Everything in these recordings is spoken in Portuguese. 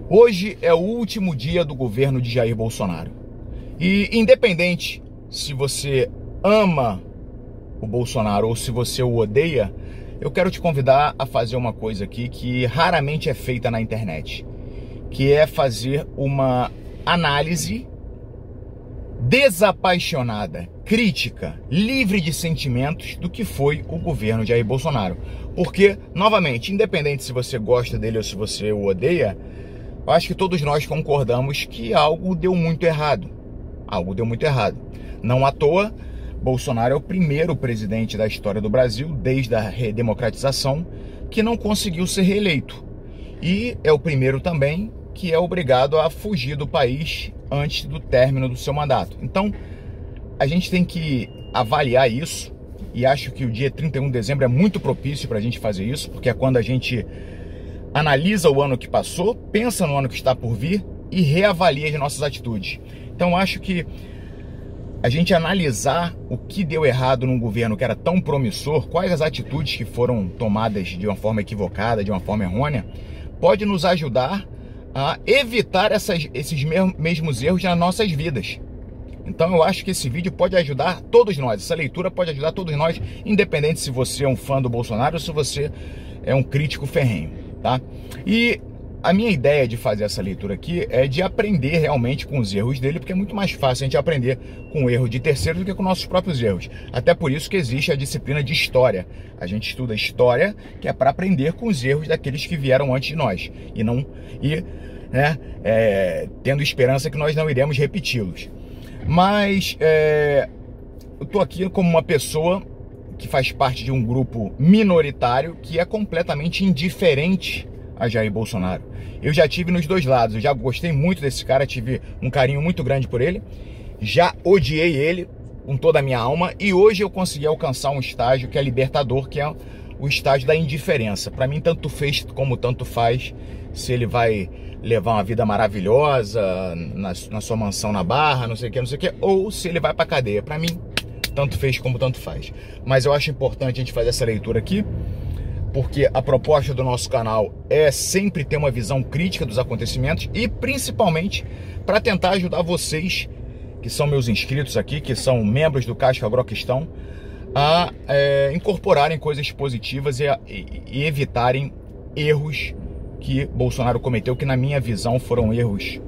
Hoje é o último dia do governo de Jair Bolsonaro. E independente se você ama o Bolsonaro ou se você o odeia, eu quero te convidar a fazer uma coisa aqui que raramente é feita na internet, que é fazer uma análise desapaixonada, crítica, livre de sentimentos do que foi o governo de Jair Bolsonaro. Porque, novamente, independente se você gosta dele ou se você o odeia, eu acho que todos nós concordamos que algo deu muito errado. Algo deu muito errado. Não à toa, Bolsonaro é o primeiro presidente da história do Brasil, desde a redemocratização, que não conseguiu ser reeleito. E é o primeiro também que é obrigado a fugir do país antes do término do seu mandato. Então, a gente tem que avaliar isso, e acho que o dia 31 de dezembro é muito propício para a gente fazer isso, porque é quando a gente analisa o ano que passou, pensa no ano que está por vir e reavalia as nossas atitudes. Então acho que a gente analisar o que deu errado num governo que era tão promissor, quais as atitudes que foram tomadas de uma forma equivocada, de uma forma errônea, pode nos ajudar a evitar esses mesmos erros nas nossas vidas. Então eu acho que esse vídeo pode ajudar todos nós, essa leitura pode ajudar todos nós, independente se você é um fã do Bolsonaro ou se você é um crítico ferrenho. Tá? E a minha ideia de fazer essa leitura aqui é de aprender realmente com os erros dele, porque é muito mais fácil a gente aprender com o erro de terceiros do que com nossos próprios erros. Até por isso que existe a disciplina de história. A gente estuda história, que é para aprender com os erros daqueles que vieram antes de nós tendo esperança que nós não iremos repeti-los. Mas eu tô aqui como uma pessoa que faz parte de um grupo minoritário que é completamente indiferente a Jair Bolsonaro. Eu já tive nos dois lados, eu já gostei muito desse cara, tive um carinho muito grande por ele, já odiei ele com toda a minha alma, e hoje eu consegui alcançar um estágio que é libertador, que é o estágio da indiferença. Para mim, tanto fez como tanto faz se ele vai levar uma vida maravilhosa na sua mansão na Barra, não sei o que, ou se ele vai pra cadeia. Para mim, tanto fez como tanto faz. Mas eu acho importante a gente fazer essa leitura aqui, porque a proposta do nosso canal é sempre ter uma visão crítica dos acontecimentos e principalmente para tentar ajudar vocês, que são meus inscritos aqui, que são membros do Casca Groquistão, a incorporarem coisas positivas e evitarem erros que Bolsonaro cometeu, que na minha visão foram erros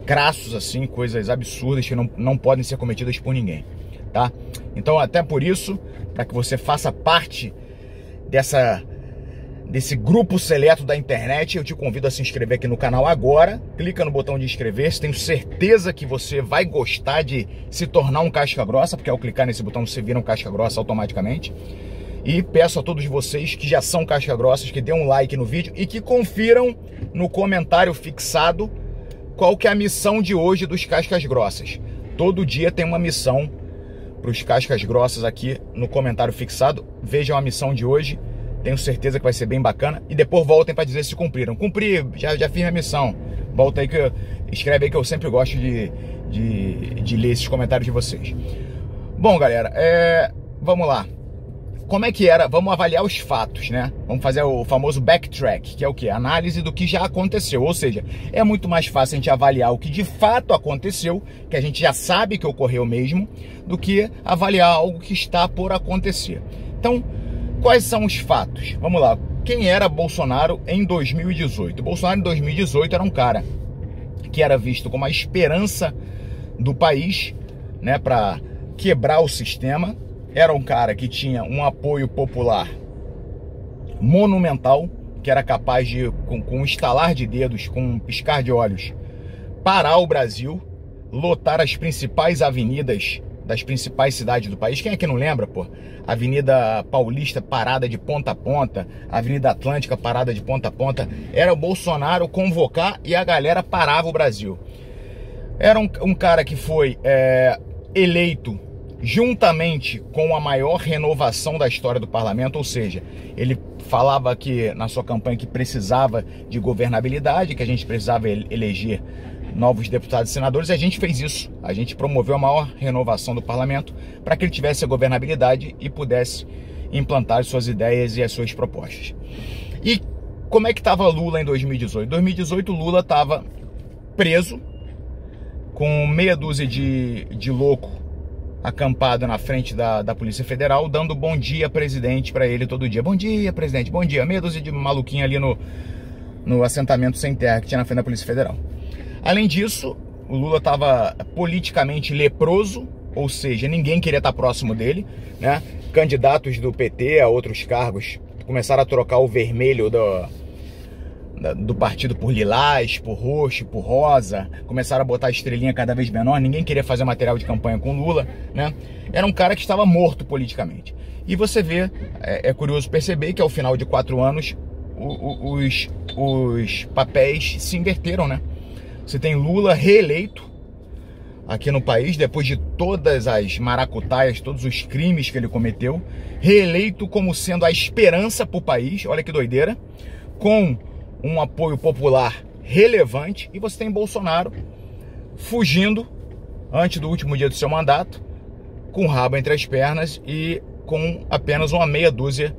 crassos, assim, coisas absurdas que não podem ser cometidas por ninguém. Tá? Então, até por isso, para que você faça parte desse grupo seleto da internet, eu te convido a se inscrever aqui no canal agora. Clica no botão de inscrever-se. Tenho certeza que você vai gostar de se tornar um casca grossa, porque ao clicar nesse botão você vira um casca grossa automaticamente. E peço a todos vocês que já são casca grossas que dêem um like no vídeo e que confiram no comentário fixado qual que é a missão de hoje dos cascas grossas. Todo dia tem uma missão para os cascas grossas aqui no comentário fixado. Vejam a missão de hoje, tenho certeza que vai ser bem bacana, e depois voltem para dizer se cumpriram. Cumpri, já fiz minha missão. Volta aí, escreve aí, que eu sempre gosto de ler esses comentários de vocês. Bom, galera, vamos lá. Como é que era? Vamos avaliar os fatos, né? Vamos fazer o famoso backtrack, que é o quê? Análise do que já aconteceu. Ou seja, é muito mais fácil a gente avaliar o que de fato aconteceu, que a gente já sabe que ocorreu mesmo, do que avaliar algo que está por acontecer. Então, quais são os fatos? Vamos lá. Quem era Bolsonaro em 2018? Bolsonaro em 2018 era um cara que era visto como a esperança do país, né, para quebrar o sistema. Era um cara que tinha um apoio popular monumental, que era capaz de, com um estalar de dedos, com um piscar de olhos, parar o Brasil, lotar as principais avenidas das principais cidades do país. Quem é que não lembra, pô? Avenida Paulista parada de ponta a ponta, Avenida Atlântica parada de ponta a ponta. Era o Bolsonaro convocar e a galera parava o Brasil. Era um cara que foi eleito juntamente com a maior renovação da história do parlamento, ou seja, ele falava que na sua campanha que precisava de governabilidade, que a gente precisava eleger novos deputados e senadores, e a gente fez isso. A gente promoveu a maior renovação do parlamento para que ele tivesse a governabilidade e pudesse implantar as suas ideias e as suas propostas. E como é que estava Lula em 2018? Em 2018 Lula estava preso, com meia dúzia de louco acampado na frente da Polícia Federal, dando bom dia, presidente, para ele todo dia. Bom dia, presidente, bom dia. Meia dúzia de maluquinho ali no assentamento sem terra que tinha na frente da Polícia Federal. Além disso, o Lula estava politicamente leproso, ou seja, ninguém queria estar próximo dele, né? Candidatos do PT a outros cargos começaram a trocar o vermelho do partido por lilás, por roxo, por rosa, começaram a botar a estrelinha cada vez menor, ninguém queria fazer material de campanha com Lula, né? Era um cara que estava morto politicamente. E você vê, é curioso perceber que ao final de 4 anos, os papéis se inverteram, né? Você tem Lula reeleito aqui no país, depois de todas as maracutaias, todos os crimes que ele cometeu, reeleito como sendo a esperança para o país, olha que doideira, com um apoio popular relevante, e você tem Bolsonaro fugindo antes do último dia do seu mandato, com o rabo entre as pernas e com apenas uma meia dúzia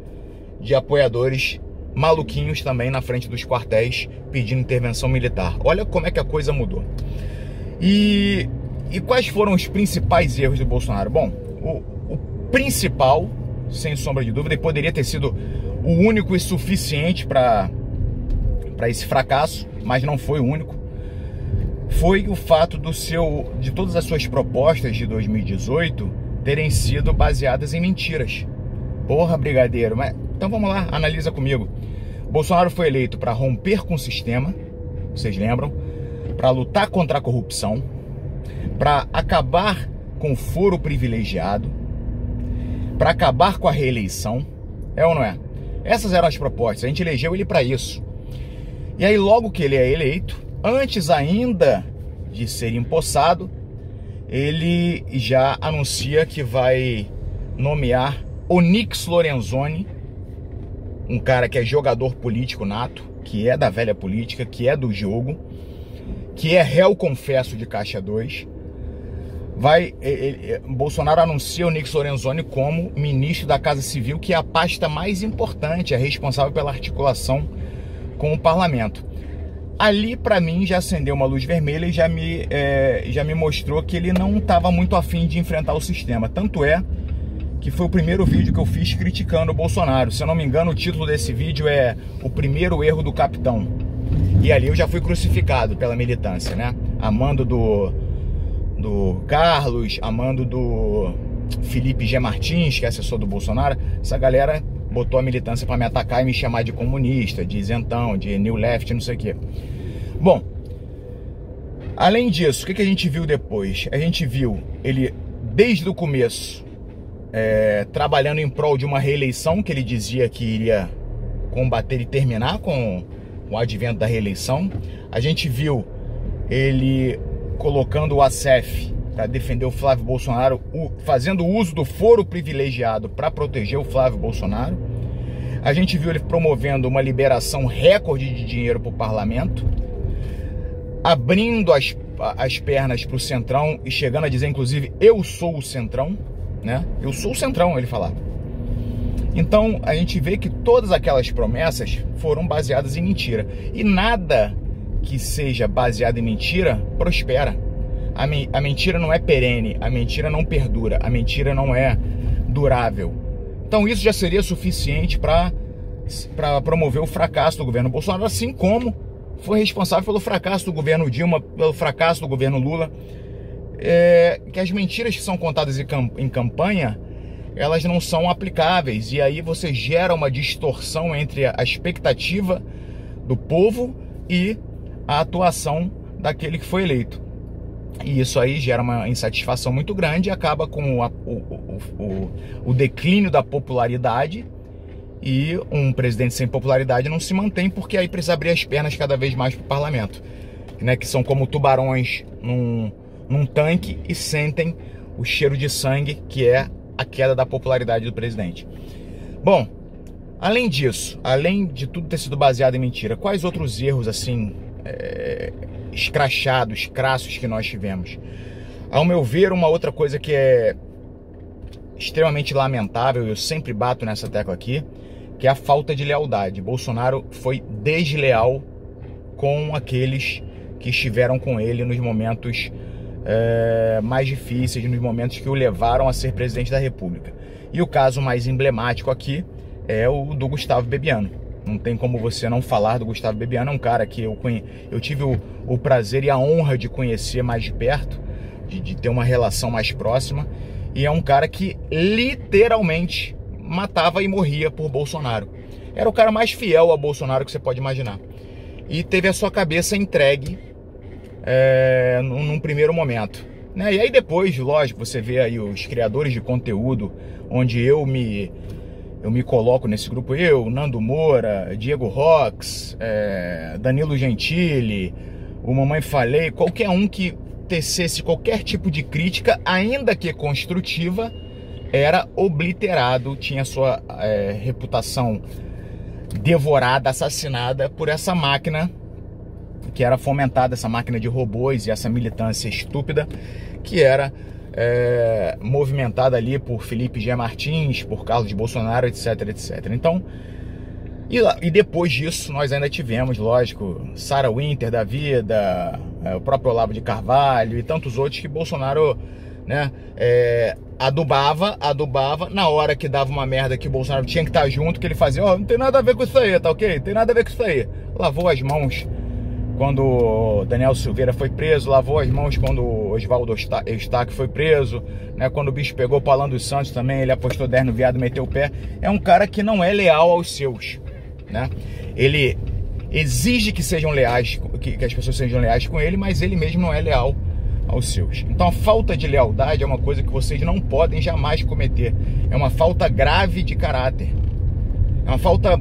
de apoiadores maluquinhos também na frente dos quartéis pedindo intervenção militar. Olha como é que a coisa mudou. E quais foram os principais erros do Bolsonaro? Bom, o principal, sem sombra de dúvida, e poderia ter sido o único e suficiente para esse fracasso, mas não foi o único, foi o fato de todas as suas propostas de 2018 terem sido baseadas em mentiras. Porra, brigadeiro, mas então vamos lá, analisa comigo. Bolsonaro foi eleito para romper com o sistema, vocês lembram? Para lutar contra a corrupção, para acabar com o foro privilegiado, para acabar com a reeleição, é ou não é? Essas eram as propostas, a gente elegeu ele para isso. E aí logo que ele é eleito, antes ainda de ser empossado, ele já anuncia que vai nomear Onyx Lorenzoni, um cara que é jogador político nato, que é da velha política, que é do jogo, que é réu confesso de Caixa 2. Bolsonaro anuncia o Onyx Lorenzoni como ministro da Casa Civil, que é a pasta mais importante, é responsável pela articulação com o parlamento. Ali, para mim, já acendeu uma luz vermelha e já me mostrou que ele não estava muito afim de enfrentar o sistema. Tanto é que foi o primeiro vídeo que eu fiz criticando o Bolsonaro. Se eu não me engano, o título desse vídeo é O Primeiro Erro do Capitão. E ali eu já fui crucificado pela militância, né? Amando do Carlos, amando do Felipe G. Martins, que é assessor do Bolsonaro. Essa galera botou a militância para me atacar e me chamar de comunista, de isentão, de new left, não sei o quê. Bom, além disso, o que a gente viu depois? A gente viu ele, desde o começo, trabalhando em prol de uma reeleição que ele dizia que iria combater e terminar com o advento da reeleição. A gente viu ele colocando o ASEF para defender o Flávio Bolsonaro, fazendo uso do foro privilegiado para proteger o Flávio Bolsonaro. A gente viu ele promovendo uma liberação recorde de dinheiro para o parlamento, abrindo as pernas para o Centrão e chegando a dizer, inclusive, eu sou o Centrão, né? Eu sou o Centrão, ele falava. Então, a gente vê que todas aquelas promessas foram baseadas em mentira. E nada que seja baseado em mentira prospera. A mentira não é perene, a mentira não perdura, a mentira não é durável. Então isso já seria suficiente para promover o fracasso do governo Bolsonaro, assim como foi responsável pelo fracasso do governo Dilma, pelo fracasso do governo Lula. Que as mentiras que são contadas em campanha, elas não são aplicáveis, e aí você gera uma distorção entre a expectativa do povo e a atuação daquele que foi eleito. E isso aí gera uma insatisfação muito grande e acaba com o declínio da popularidade, e um presidente sem popularidade não se mantém, porque aí precisa abrir as pernas cada vez mais para o parlamento, né, que são como tubarões num tanque e sentem o cheiro de sangue, que é a queda da popularidade do presidente. Bom, além disso, além de tudo ter sido baseado em mentira, quais outros erros assim escrachados, crassos que nós tivemos? Ao meu ver, uma outra coisa que é extremamente lamentável, eu sempre bato nessa tecla aqui, que é a falta de lealdade. Bolsonaro foi desleal com aqueles que estiveram com ele nos momentos mais difíceis, nos momentos que o levaram a ser presidente da República. E o caso mais emblemático aqui é o do Gustavo Bebiano. Não tem como você não falar do Gustavo Bebiano. É um cara que eu tive o prazer e a honra de conhecer mais de perto, de ter uma relação mais próxima, e é um cara que literalmente matava e morria por Bolsonaro. Era o cara mais fiel a Bolsonaro que você pode imaginar. E teve a sua cabeça entregue num primeiro momento, né? E aí depois, lógico, você vê aí os criadores de conteúdo, onde eu me coloco nesse grupo, Nando Moura, Diego Rox, Danilo Gentili, o Mamãe Falei, qualquer um que tecesse qualquer tipo de crítica, ainda que construtiva, era obliterado, tinha sua reputação devorada, assassinada por essa máquina que era fomentada, essa máquina de robôs e essa militância estúpida que era movimentada ali por Felipe G. Martins, por Carlos Bolsonaro, etc, etc. Então, e depois disso nós ainda tivemos, lógico, Sarah Winter da vida, o próprio Olavo de Carvalho e tantos outros que Bolsonaro, né, adubava, na hora que dava uma merda que o Bolsonaro tinha que estar junto, que ele fazia, não tem nada a ver com isso aí, tá ok? Não tem nada a ver com isso aí. Lavou as mãos quando Daniel Silveira foi preso, lavou as mãos quando Oswaldo Eustáquio foi preso, né? Quando o bicho pegou o Alan dos Santos também, ele apostou 10 no viado, meteu o pé. É um cara que não é leal aos seus, né? Ele exige que sejam leais, que as pessoas sejam leais com ele, mas ele mesmo não é leal aos seus. Então a falta de lealdade é uma coisa que vocês não podem jamais cometer. É uma falta grave de caráter. É uma falta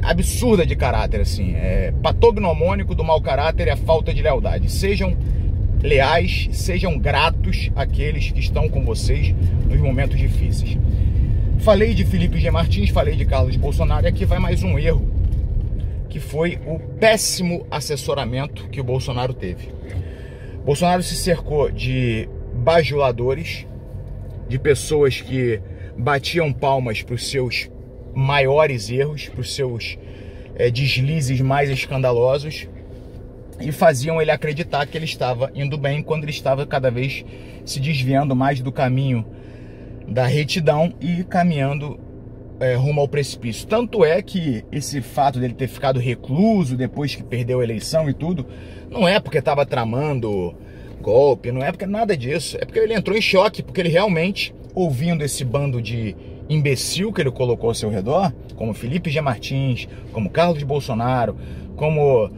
absurda de caráter, assim. Patognomônico do mau caráter é a falta de lealdade. Sejam leais, sejam gratos àqueles que estão com vocês nos momentos difíceis. Falei de Felipe G. Martins, falei de Carlos Bolsonaro, e aqui vai mais um erro, que foi o péssimo assessoramento que o Bolsonaro teve. Bolsonaro se cercou de bajuladores, de pessoas que batiam palmas para os seus maiores erros, para os seus deslizes mais escandalosos, e faziam ele acreditar que ele estava indo bem quando ele estava cada vez se desviando mais do caminho da retidão e caminhando rumo ao precipício. Tanto é que esse fato dele ter ficado recluso depois que perdeu a eleição e tudo, não é porque estava tramando golpe, não é porque nada disso, é porque ele entrou em choque, porque ele realmente, ouvindo esse bando de imbecil que ele colocou ao seu redor, como Felipe G. Martins, como Carlos Bolsonaro, como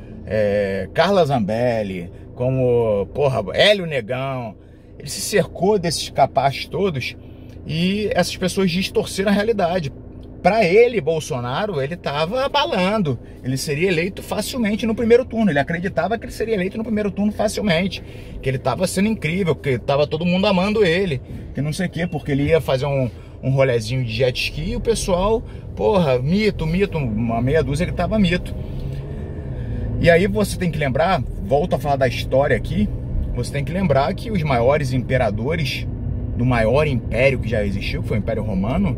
Carla Zambelli, como Hélio Negão, ele se cercou desses capazes todos e essas pessoas distorceram a realidade. Para ele, Bolsonaro, ele estava abalando. Ele seria eleito facilmente no primeiro turno. Ele acreditava que ele seria eleito no primeiro turno facilmente. Que ele estava sendo incrível, que estava todo mundo amando ele. Que não sei o quê, porque ele ia fazer um rolezinho de jet ski e o pessoal, mito, uma meia dúzia que estava mito. E aí você tem que lembrar, volto a falar da história aqui, você tem que lembrar que os maiores imperadores do maior império que já existiu, que foi o Império Romano,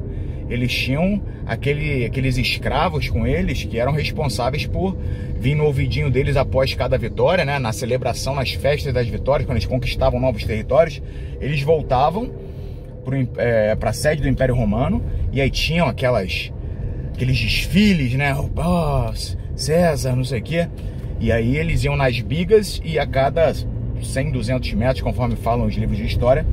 eles tinham aqueles escravos com eles que eram responsáveis por vir no ouvidinho deles após cada vitória, né? Na celebração, nas festas das vitórias, quando eles conquistavam novos territórios, eles voltavam para a sede do Império Romano e aí tinham aqueles desfiles, né? César, não sei o quê. E aí eles iam nas bigas e a cada 100, 200 metros, conforme falam os livros de história,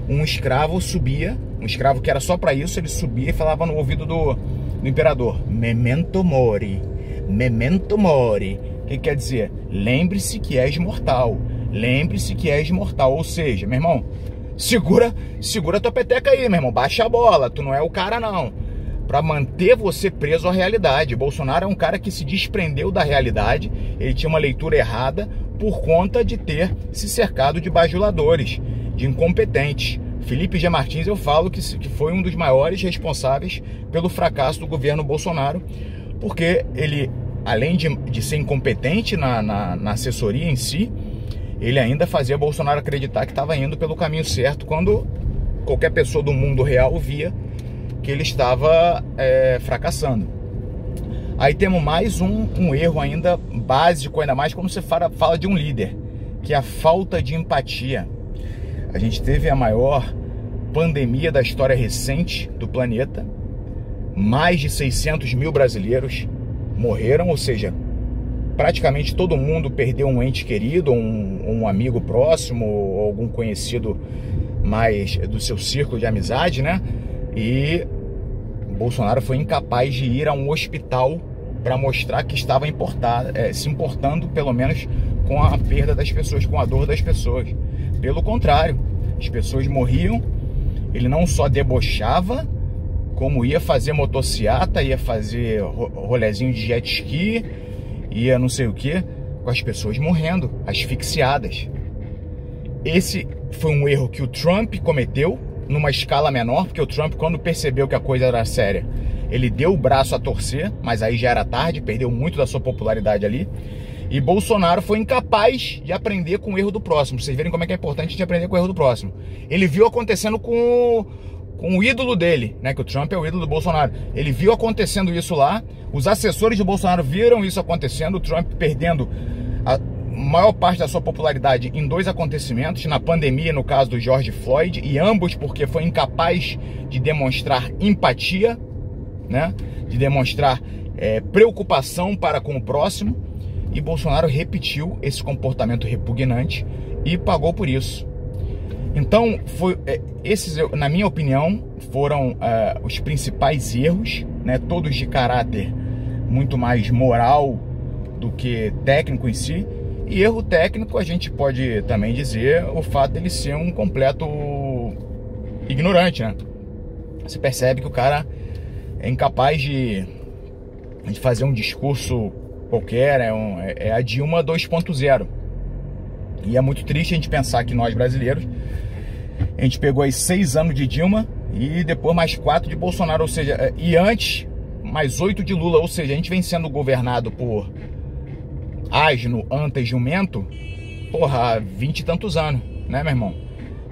um escravo subia, um escravo que era só para isso, ele subia e falava no ouvido do imperador: Memento mori, memento mori. O que quer dizer? Lembre-se que és mortal, lembre-se que és mortal. Ou seja, meu irmão, segura tua peteca aí, meu irmão, baixa a bola, tu não é o cara não. Para manter você preso à realidade. Bolsonaro é um cara que se desprendeu da realidade, ele tinha uma leitura errada por conta de ter se cercado de bajuladores, de incompetentes. Felipe G. Martins, eu falo que foi um dos maiores responsáveis pelo fracasso do governo Bolsonaro, porque ele, além de ser incompetente na assessoria em si, ele ainda fazia Bolsonaro acreditar que estava indo pelo caminho certo, quando qualquer pessoa do mundo real via que ele estava fracassando. Aí temos mais um erro ainda básico, ainda mais quando você fala de um líder, que é a falta de empatia. A gente teve a maior pandemia da história recente do planeta. Mais de 600 mil brasileiros morreram, ou seja, praticamente todo mundo perdeu um ente querido, um amigo próximo, ou algum conhecido mais do seu círculo de amizade, né? E Bolsonaro foi incapaz de ir a um hospital para mostrar que estava se importando, pelo menos, com a perda das pessoas, com a dor das pessoas. Pelo contrário, as pessoas morriam, ele não só debochava, como ia fazer motociata, ia fazer rolezinho de jet ski, ia não sei o que, com as pessoas morrendo, asfixiadas. Esse foi um erro que o Trump cometeu, numa escala menor, porque o Trump, quando percebeu que a coisa era séria, ele deu o braço a torcer, mas aí já era tarde, perdeu muito da sua popularidade ali. E Bolsonaro foi incapaz de aprender com o erro do próximo. Pra vocês verem como é que é importante a gente aprender com o erro do próximo. Ele viu acontecendo com o ídolo dele, né? Que o Trump é o ídolo do Bolsonaro. Ele viu acontecendo isso lá, os assessores de Bolsonaro viram isso acontecendo, o Trump perdendo a maior parte da sua popularidade em dois acontecimentos, na pandemia, no caso do George Floyd, e ambos porque foi incapaz de demonstrar empatia, né? De demonstrar preocupação para com o próximo, e Bolsonaro repetiu esse comportamento repugnante e pagou por isso. Então, esses, na minha opinião, foram os principais erros, né? Todos de caráter muito mais moral do que técnico em si. E erro técnico, a gente pode também dizer o fato dele ser um completo ignorante, né? Você percebe que o cara é incapaz de fazer um discurso qualquer, é a Dilma 2.0. E é muito triste a gente pensar que nós brasileiros, a gente pegou aí 6 anos de Dilma e depois mais 4 de Bolsonaro, ou seja, e antes mais 8 de Lula, ou seja, a gente vem sendo governado por asno, anta e jumento, porra, há 20 e tantos anos, né, meu irmão?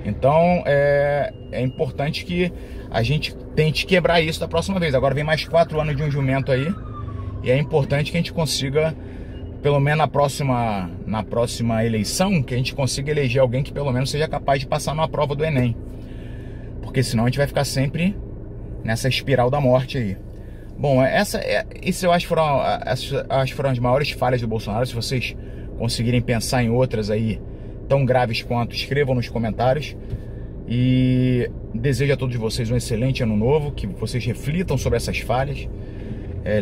Então, é importante que a gente tente quebrar isso da próxima vez. Agora vem mais 4 anos de um jumento aí, e é importante que a gente consiga, pelo menos na próxima eleição, que a gente consiga eleger alguém que pelo menos seja capaz de passar numa prova do Enem. Porque senão a gente vai ficar sempre nessa espiral da morte aí. Bom, isso eu acho que foram as maiores falhas do Bolsonaro. Se vocês conseguirem pensar em outras aí tão graves quanto, escrevam nos comentários. E desejo a todos vocês um excelente ano novo, que vocês reflitam sobre essas falhas.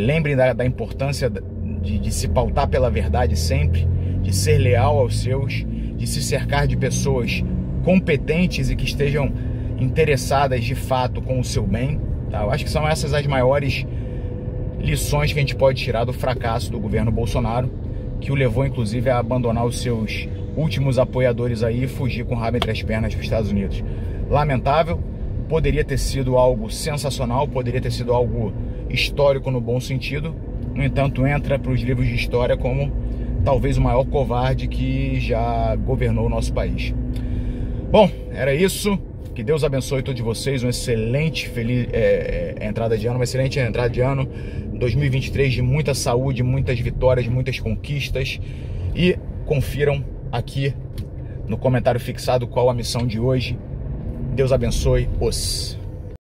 Lembrem da importância de se pautar pela verdade sempre, de ser leal aos seus, de se cercar de pessoas competentes e que estejam interessadas de fato com o seu bem, tá? Eu acho que são essas as maiores lições que a gente pode tirar do fracasso do governo Bolsonaro, que o levou inclusive a abandonar os seus últimos apoiadores aí e fugir com o rabo entre as pernas para os Estados Unidos. Lamentável, poderia ter sido algo sensacional, poderia ter sido algo histórico no bom sentido. No entanto, entra para os livros de história como talvez o maior covarde que já governou o nosso país. Bom, era isso. Que Deus abençoe todos vocês. Uma excelente entrada de ano, uma excelente entrada de ano 2023 de muita saúde, muitas vitórias, muitas conquistas. E confiram aqui no comentário fixado qual a missão de hoje. Deus abençoe-os.